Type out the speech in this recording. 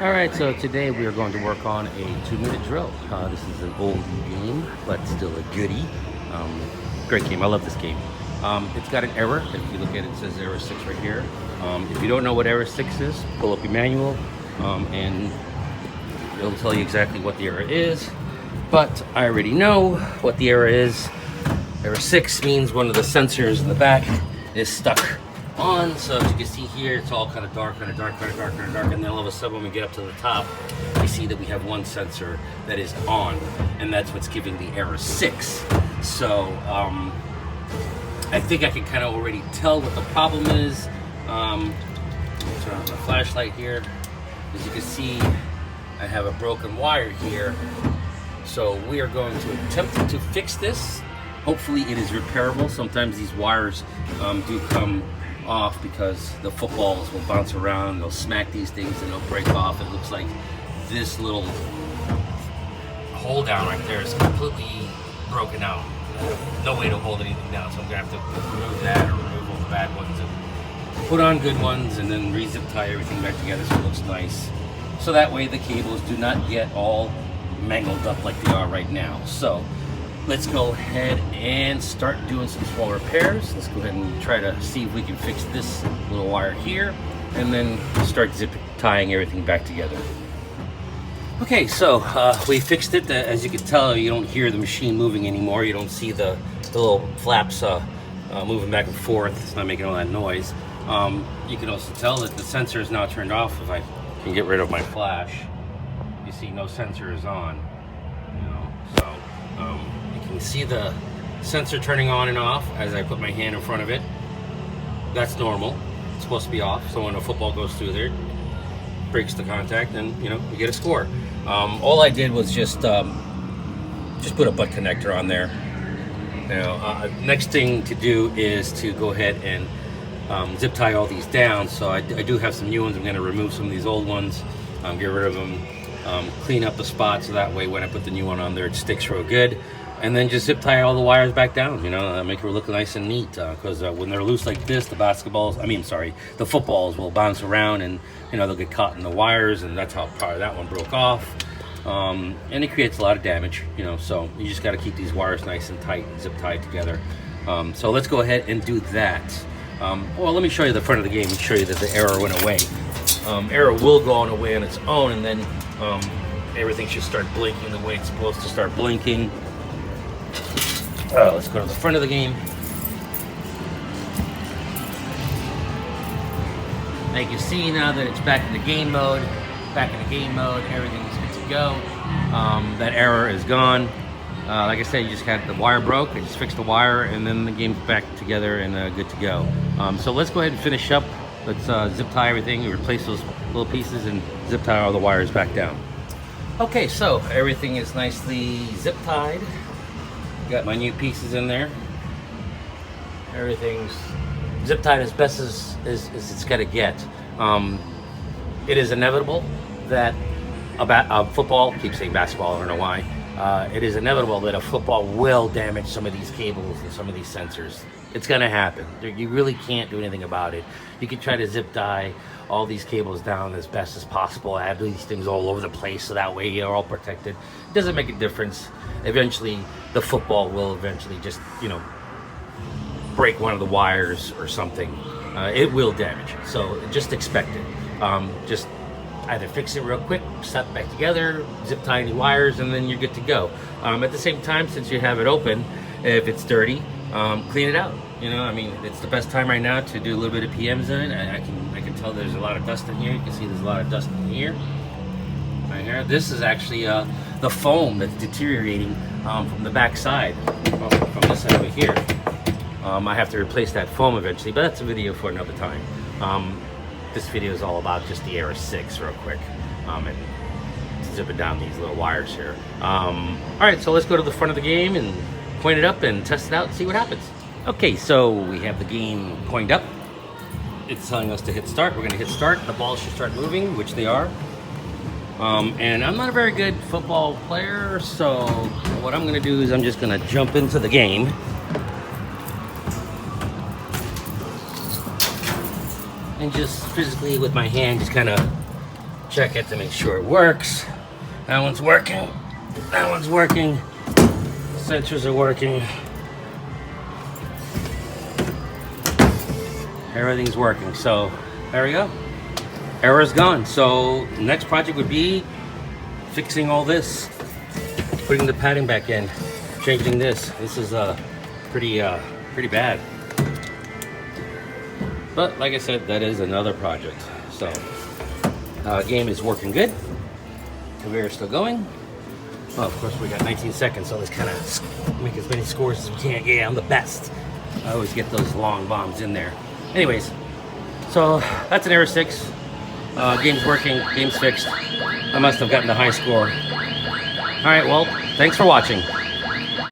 Alright, so today we are going to work on a 2-minute drill. This is an old game, but still a goodie. Great game, I love this game. It's got an error. If you look at it, it says error 6 right here. If you don't know what error 6 is, pull up your manual and it'll tell you exactly what the error is. But I already know what the error is. Error 6 means one of the sensors in the back is stuck on. So as you can see here, it's all kind of dark, and then all of a sudden when we get up to the top, we see that we have one sensor that is on, and that's what's giving the error 6. So I think I can kind of already tell what the problem is. Turn on the flashlight here. As you can see, I have a broken wire here. So we are going to attempt to fix this. Hopefully it is repairable. Sometimes these wires do come off because the footballs will bounce around, they'll smack these things and they'll break off. It looks like this little hold down right there is completely broken out. No way to hold anything down, so I'm gonna have to remove that or remove all the bad ones and put on good ones and then re-zip tie everything back together so it looks nice. So that way the cables do not get all mangled up like they are right now. So let's go ahead and start doing some small repairs. Let's go ahead and try to see if we can fix this little wire here and then start zip tying everything back together. Okay, so we fixed it. As you can tell, you don't hear the machine moving anymore. You don't see the little flaps moving back and forth. It's not making all that noise. You can also tell that the sensor is now turned off. If I can get rid of my flash, you see no sensor is on. You can see the sensor turning on and off as I put my hand in front of it. That's normal. It's supposed to be off, so when a football goes through there, breaks the contact, and you get a score. All I did was just put a butt connector on there. Now, next thing to do is to go ahead and zip tie all these down. So I do have some new ones. I'm going to remove some of these old ones, get rid of them, clean up the spot so that way when I put the new one on there, it sticks real good. And then just zip tie all the wires back down, make it look nice and neat. Because when they're loose like this, the footballs will bounce around and, they'll get caught in the wires, and that's how part of that one broke off. And it creates a lot of damage, so you just got to keep these wires nice and tight, zip tied together. So let's go ahead and do that. Well, let me show you the front of the game and show you that the error went away. Error will go away on its own, and then everything should start blinking the way it's supposed to start blinking. Let's go to the front of the game. Now you can see now that it's back in the game mode. Everything's good to go. That error is gone. Like I said, you just got the wire broke. I just fixed the wire, and then the game's back together and good to go. So let's go ahead and finish up. Let's zip tie everything, replace those little pieces, and zip tie all the wires back down. Okay, so everything is nicely zip tied. Got my new pieces in there. Everything's zip tied as best as it's gonna get. It is inevitable that a football, keep saying basketball, I don't know why. It is inevitable that a football will damage some of these cables and some of these sensors. It's gonna happen. You really can't do anything about it. You can try to zip tie all these cables down as best as possible, add these things all over the place so that way you're all protected. It doesn't make a difference. Eventually, the football will eventually just, break one of the wires or something. It will damage, so just expect it. Just either fix it real quick, set it back together, zip tie any wires, and then you're good to go. At the same time, since you have it open, if it's dirty, clean it out. It's the best time right now to do a little bit of PMs in it. I can tell there's a lot of dust in here. You can see there's a lot of dust in here. Right here. This is actually the foam that's deteriorating from the back side, from this side over here. I have to replace that foam eventually, but that's a video for another time. This video is all about just the error 6 real quick, and zipping down these little wires here. Alright, so let's go to the front of the game and point it up and test it out and see what happens. Okay, so we have the game coined up. It's telling us to hit start. We're going to hit start. The balls should start moving, which they are. And I'm not a very good football player, so what I'm going to do is I'm just going to jump into the game. And just physically with my hand just kind of check it to make sure it works. That one's working. That one's working. Sensors are working. Everything's working. So there we go. Error's gone. So next project would be fixing all this, putting the padding back in, changing this. This is pretty bad. But like I said, that is another project. So game is working good. We are still going. Well, of course we got 19 seconds, so let's kind of make as many scores as we can. Yeah, I'm the best. I always get those long bombs in there. Anyways, so that's an error 6. Game's working, game's fixed. I must have gotten a high score. All right, well, thanks for watching.